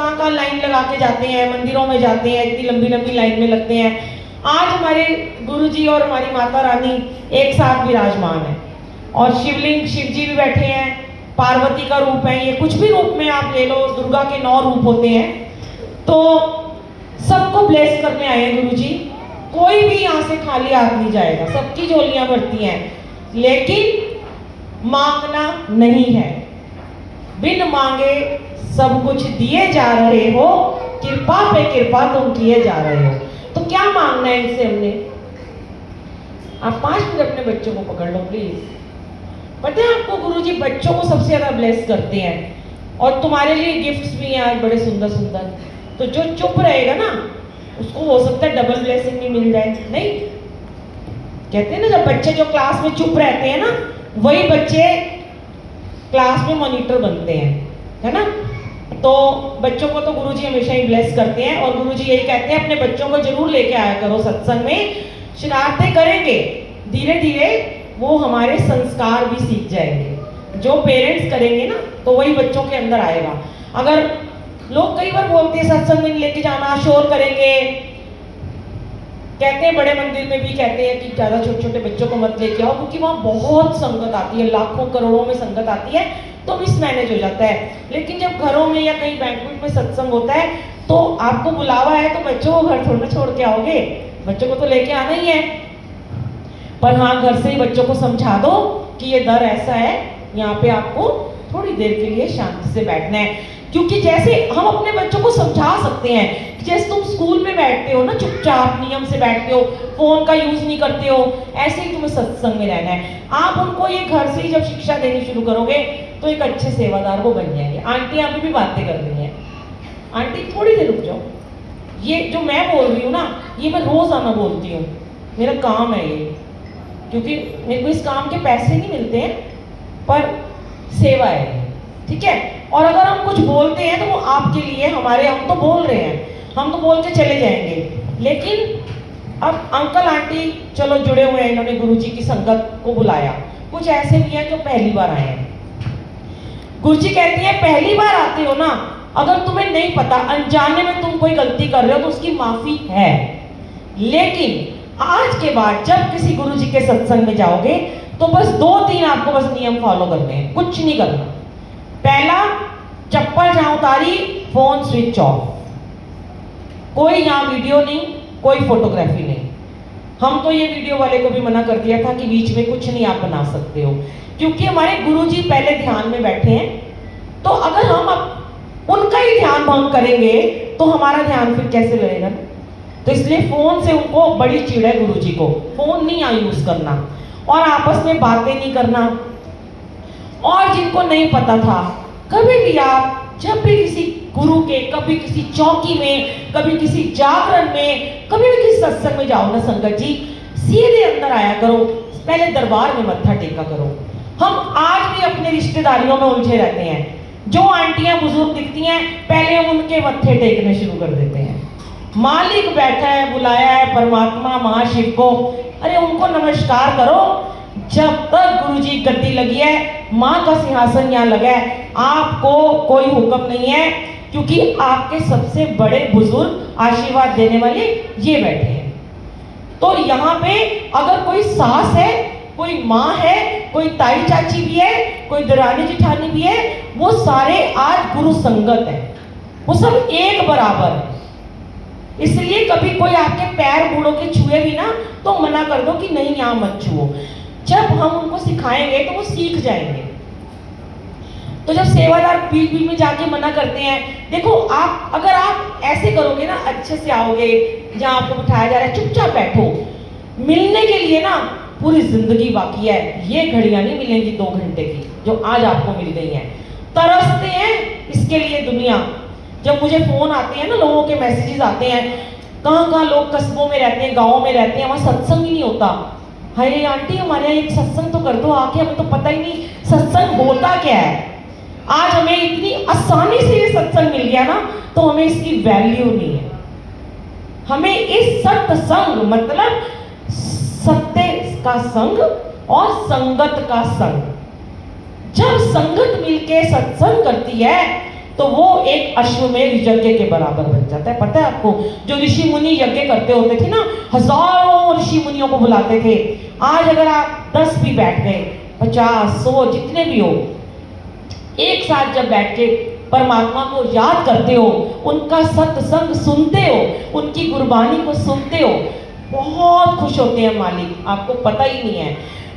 कहाँ कहाँ लाइन लगा के जाते हैं, मंदिरों में जाते हैं, इतनी लंबी लंबी लाइन में लगते हैं। आज हमारे गुरुजी और हमारी माता रानी एक साथ विराजमान है और शिवलिंग, शिव जी भी बैठे हैं, पार्वती का रूप है, ये कुछ भी रूप में आप ले लो, दुर्गा के 9 रूप होते हैं। तो सबको ब्लेस करने आए हैं गुरुजी। कोई भी यहाँ से खाली हाथ नहीं जाएगा, सबकी झोलियां भरती हैं, लेकिन मांगना नहीं है। बिन मांगे सब कुछ दिए जा रहे हो, कृपा पे कृपा तुम किए जा रहे हो। तो क्या मांगना है इनसे हमने? आप 5 मिनट अपने बच्चों को पकड़ लो प्लीज। पता है आपको गुरुजी बच्चों को सबसे ज्यादा ब्लेस करते हैं, और तुम्हारे लिए गिफ्ट्स भी हैं आज बड़े सुंदर सुंदर। तो जो चुप रहेगा ना, उसको हो सकता है डबल ब्लेसिंग भी मिल जाए। नहीं कहते हैं ना, जब बच्चे जो क्लास में चुप रहते हैं ना, वही बच्चे क्लास में मॉनिटर बनते हैं, है ना। तो बच्चों को तो गुरुजी हमेशा ही ब्लेस करते हैं, और गुरुजी यही कहते हैं अपने बच्चों को जरूर लेके आया करो सत्संग में। शरारतें करेंगे, धीरे धीरे वो हमारे संस्कार भी सीख जाएंगे। जो पेरेंट्स करेंगे ना, तो वही बच्चों के अंदर आएगा। अगर लोग कई बार बोलते हैं सत्संग में लेके जाना, शोर करेंगे, कहते हैं बड़े मंदिर में भी कहते हैं कि ज्यादा छोटे छोटे बच्चों को मत लेके आओ, क्योंकि वहां बहुत संगत आती है, लाखों करोड़ों में संगत आती है, तो मिसमैनेज हो जाता है। लेकिन जब घरों में या कहीं बैंक्वेट में सत्संग होता है, तो आपको बुलावा है, तो बच्चों को घर थोड़ा छोड़ के आओगे, बच्चों को तो लेके आना ही है। पर हाँ, घर से ही बच्चों को समझा दो कि ये दर ऐसा है, यहाँ पे आपको थोड़ी देर के लिए शांति से बैठना है। क्योंकि जैसे हम अपने बच्चों को समझा सकते हैं, जैसे तुम स्कूल में बैठते हो ना, चुपचाप नियम से बैठते हो, फोन का यूज नहीं करते हो, ऐसे ही तुम्हें सत्संग में रहना है। आप उनको ये घर से ही जब शिक्षा देनी शुरू करोगे, तो एक अच्छे सेवादार वो बन जाएंगे। आंटी अभी भी बातें कर रही हैं, आंटी थोड़ी देर रुक जाओ। ये जो मैं बोल रही हूँ ना, ये मैं रोजाना बोलती हूँ, मेरा काम है ये, क्योंकि मेरे को इस काम के पैसे नहीं मिलते हैं, पर सेवा है, ठीक है। और अगर हम कुछ बोलते हैं तो वो आपके लिए, हमारे, हम तो बोल रहे हैं, हम तो बोल के चले जाएंगे। लेकिन अब अंकल आंटी चलो जुड़े हुए हैं, इन्होंने गुरुजी की संगत को बुलाया। कुछ ऐसे भी हैं जो पहली बार आए हैं। गुरुजी कहती है पहली बार आते हो ना, अगर तुम्हें नहीं पता, अनजाने में तुम कोई गलती कर रहे हो, तो उसकी माफी है। लेकिन आज के बाद जब किसी गुरुजी के सत्संग में जाओगे, तो बस 2-3 आपको बस नियम फॉलो करने हैं, कुछ नहीं करना। पहला, चप्पल जहां उतारी, फोन स्विच ऑफ, कोई यहाँ वीडियो नहीं, कोई फोटोग्राफी नहीं। हम तो ये वीडियो वाले को भी मना कर दिया था कि बीच में कुछ नहीं आप बना सकते हो, क्योंकि हमारे गुरुजी पहले ध्यान में बैठे हैं। तो अगर हम अब उनका ही ध्यान भंग करेंगे, तो हमारा ध्यान फिर कैसे लगेगा ना। तो इसलिए फोन से उनको बड़ी चिढ़ है गुरुजी को, फोन नहीं यहाँ यूज करना, और आपस में बातें नहीं करना। और जिनको नहीं पता था, कभी भी आप जब भी किसी गुरु के, कभी किसी चौकी में, कभी किसी जागरण में, कभी भी किसी सत्संग में जाओ ना संगत जी, सीधे अंदर आया करो, पहले दरबार में मत्था टेका करो। हम आज भी अपने रिश्तेदारियों में उलझे रहते हैं, जो आंटियां बुजुर्ग दिखती हैं, पहले हम उनके मत्थे टेकने शुरू कर देते हैं। मालिक बैठा है, बुलाया है परमात्मा महाशिव को, अरे उनको नमस्कार करो। जब तक गुरुजी गद्दी लगी है, माँ का सिंहासन यहाँ लगा है, आपको कोई हुक्म नहीं है, क्योंकि आपके सबसे बड़े बुजुर्ग आशीर्वाद देने वाले ये बैठे हैं। तो यहाँ पे अगर कोई सास है, कोई माँ है, कोई ताई चाची भी है, कोई दरानी जिठानी भी है, वो सारे आज गुरु संगत है, वो सब एक बराबर है। इसलिए कभी कोई आपके पैर बूढ़ों के छुए भी ना, तो मना कर दो कि नहीं यहाँ मत छुओ। जब हम उनको सिखाएंगे तो वो सीख जाएंगे। तो जब सेवादार बीच बीच में जाके मना करते हैं, देखो आप, अगर आप ऐसे करोगे ना, अच्छे से आओगे, जहाँ आपको बिठाया जा रहा है चुपचाप बैठो। मिलने के लिए ना पूरी जिंदगी बाकी है, ये घड़ियां नहीं मिलेंगी 2 घंटे की जो आज आपको मिल गई हैं। तरसते हैं इसके लिए दुनिया। जब मुझे फोन आते हैं ना, लोगों के मैसेजेस आते हैं, कहाँ कहाँ लोग कस्बों में रहते हैं, गाँव में रहते हैं, वहाँ सत्संग ही नहीं होता। हाय आंटी हमारे यहाँ एक सत्संग तो कर दो आके, हमें तो पता ही नहीं सत्संग होता क्या है। आज हमें इतनी आसानी से ये सत्संग मिल गया ना, तो हमें इसकी वैल्यू नहीं है। हमें इस सत्संग मतलब सत्य का संग और संगत का संग, जब संगत मिलके सत्संग करती है, तो वो एक अश्वमेध यज्ञ के बराबर बन जाता है। पता है आपको, जो ऋषि मुनि यज्ञ करते होते थे ना, हजारों ऋषि मुनियों को बुलाते थे। आज अगर आप 10 भी बैठ गए, 50, 100 जितने भी हो, एक साथ जब बैठ के परमात्मा को याद करते हो, उनका सत्संग सुनते हो, उनकी गुरबानी को सुनते हो, बहुत खुश होते हैं मालिक, आपको पता ही नहीं है।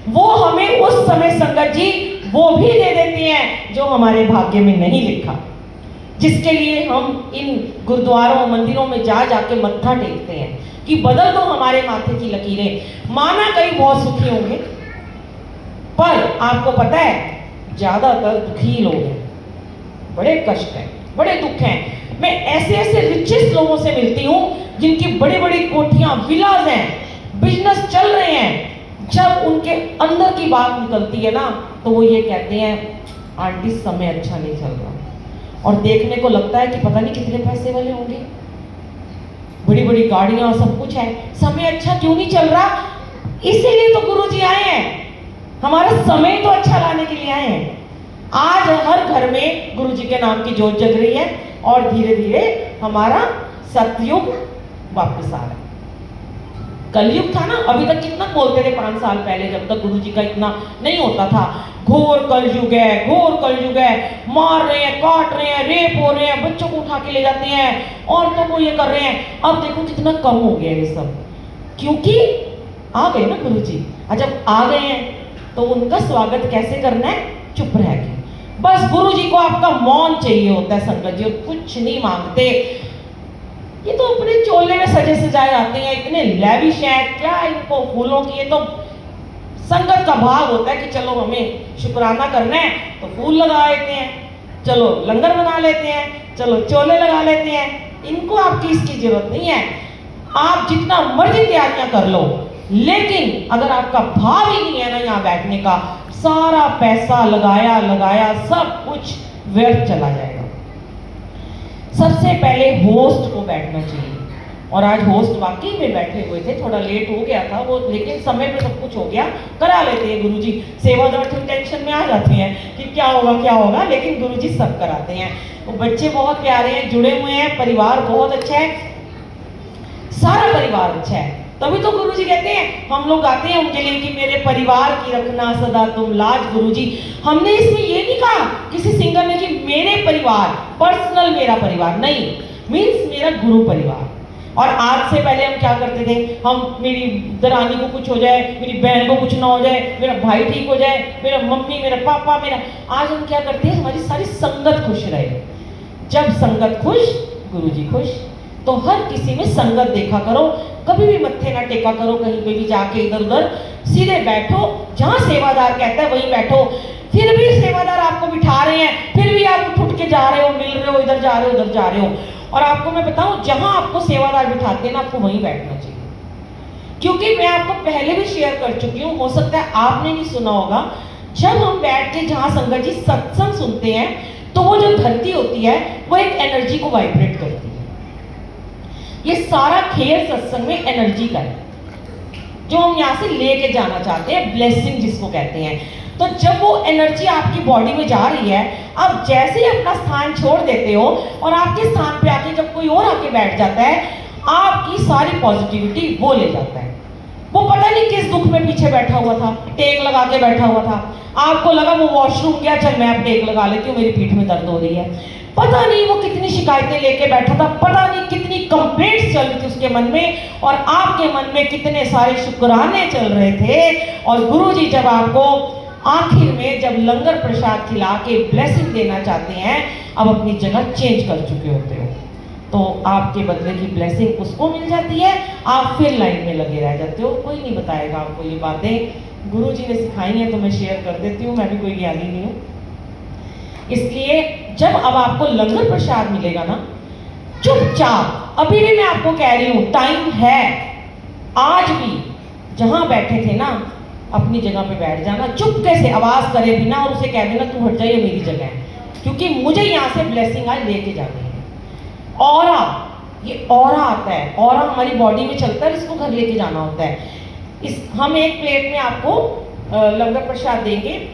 वो हमें उस समय संगत जी वो भी दे देती हैं जो हमारे भाग्य में नहीं लिखा, जिसके लिए हम इन गुरुद्वारों मंदिरों में जा जाके मत्था टेकते हैं कि बदल दो हमारे माथे की लकीरें। माना कई बहुत सुखी होंगे, पर आपको पता है ज्यादातर दुखी लोग हैं, बड़े कष्ट हैं, बड़े दुख हैं। मैं ऐसे ऐसे रिचेस्ट लोगों से मिलती हूँ जिनकी बड़ी बड़ी कोठियां, विलाज हैं, बिजनेस चल रहे हैं। जब उनके अंदर की बात निकलती है ना, तो वो ये कहते हैं आंटी समय अच्छा नहीं चल रहा, और देखने को लगता है कि पता नहीं कितने पैसे वाले होंगे, बड़ी बड़ी गाड़ियां, सब कुछ है, समय अच्छा क्यों नहीं चल रहा? इसीलिए तो गुरुजी आए हैं, हमारा समय तो अच्छा लाने के लिए आए हैं। आज हर घर में गुरुजी के नाम की जोत जग रही है, और धीरे धीरे हमारा सतयुग वापस आ रहा है। कलयुग था ना, अभी तक कितना बोलते थे 5 साल पहले, जब तक गुरुजी का इतना नहीं होता था, घोर कलयुग है, घोर कलयुग है, मार रहे हैं, काट रहे हैं, रेप हो रहे हैं, बच्चों को उठा के ले जाते हैं, औरतों को ये कर रहे हैं। अब देखो कितना कम हो गया ये सब, क्योंकि आ गए ना गुरुजी। और जब आ गए हैं तो उनका स्वागत कैसे करना है? चुप रह के। बस गुरुजी को आपका मौन चाहिए होता है संगत जी, और कुछ नहीं मांगते। ये तो अपने चोले में सजे सजाए आते हैं, इतने लैविश हैं, क्या इनको फूलों की, ये तो संगत का भाव होता है कि चलो हमें शुक्राना करना है तो फूल लगा लेते हैं, चलो लंगर बना लेते हैं, चलो चोले लगा लेते हैं। इनको आपकी इसकी जरूरत नहीं है, आप जितना मर्जी तैयारियां कर लो, लेकिन अगर आपका भाव ही नहीं है ना यहाँ बैठने का, सारा पैसा लगाया लगाया सब कुछ व्यर्थ चला जाएगा। सबसे पहले होस्ट को बैठना चाहिए, और आज होस्ट वाकई में बैठे हुए थे, थोड़ा लेट हो गया था वो, लेकिन समय पे सब कुछ हो गया। करा लेते हैं गुरुजी, सेवादार थोड़ी टेंशन में आ जाते हैं कि क्या होगा, लेकिन गुरुजी सब कराते हैं। वो बच्चे बहुत प्यारे हैं, जुड़े हुए हैं, परिवार बहुत अच्छा है, सारा परिवार अच्छा है। तभी तो गुरुजी कहते हैं, हम लोग गाते हैं उनके लिए कि मेरे परिवार की रखना सदा तुम लाज गुरुजी। हमने इसमें ये नहीं कहा किसी सिंगर ने कि मेरे परिवार, पर्सनल मेरा परिवार नहीं, मीन्स मेरा गुरु परिवार। और आज से पहले हम क्या करते थे, हम मेरी दरानी को कुछ हो जाए, मेरी बहन को कुछ ना हो जाए, मेरा भाई ठीक हो जाए, मेरा मम्मी, मेरा पापा, मेरा, आज हम क्या करते हैं, हमारी सारी संगत खुश रहे। जब संगत खुश, गुरुजी खुश। तो हर किसी में संगत देखा करो, कभी भी मत्थे ना टेका करो कहीं पे भी जाके इधर उधर, सीधे बैठो, जहां सेवादार कहता है वहीं बैठो। फिर भी सेवादार आपको बिठा रहे हैं, फिर भी आप उठ के जा रहे हो, मिल रहे हो, इधर जा रहे हो, उधर जा रहे हो। और आपको मैं बताऊं, जहां आपको सेवादार बिठाते हैं ना, आपको वहीं बैठना चाहिए, क्योंकि मैं आपको पहले भी शेयर कर चुकी हूँ, हो सकता है आपने नहीं सुना होगा। जब हम बैठ के जहां संगत जी सत्संग सुनते हैं, तो वो जो धरती होती है वो एक एनर्जी को वाइब्रेट करती है। ये सारा खेल सत्संग में एनर्जी का है, जो हम यहाँ से लेके जाना चाहते हैं, ब्लेसिंग जिसको कहते हैं। तो जब वो एनर्जी आपकी बॉडी में जा रही है, आप जैसे ही अपना स्थान छोड़ देते हो और आपके स्थान पे आके जब कोई और आके बैठ जाता है, आपकी सारी पॉजिटिविटी वो ले जाता है। वो पता नहीं किस दुख में पीछे बैठा हुआ था, टेक लगा के बैठा हुआ था, आपको लगा वो वॉशरूम गया, चल मैं अब टेक लगा लेती हूँ, मेरी पीठ में दर्द हो रही है। पता नहीं वो कितनी शिकायतें लेके बैठा था, पता नहीं कितनी कंप्लेंट्स चल रही थी उसके मन में, और आपके मन में कितने सारे शुक्राने चल रहे थे। और गुरुजी जब आपको आखिर में जब लंगर प्रसाद खिला के ब्लेसिंग देना चाहते हैं, अब अपनी जगह चेंज कर चुके होते हो, तो आपके बदले की ब्लेसिंग उसको मिल जाती है, आप फिर लाइन में लगे रह जाते हो। कोई नहीं बताएगा आपको ये बातें, गुरुजी ने सिखाई हैं तो मैं शेयर कर देती हूँ, मैं भी कोई ज्ञानी नहीं हूँ। इसलिए जब अब आपको लंगर प्रसाद मिलेगा ना, चुपचाप, अभी भी मैं आपको कह रही हूँ, टाइम है, आज भी जहां बैठे थे ना अपनी जगह पे बैठ जाना, चुपके से आवाज करे बिना, और उसे कह देना तू हट जा, ये मेरी जगह है, क्योंकि मुझे यहाँ से ब्लेसिंग आज लेके जानी है। ऑरा, ये ऑरा आता है, ऑरा हमारी बॉडी में चलता है, इसको घर लेके जाना होता है। हम एक प्लेट में आपको लंगर प्रसाद देंगे,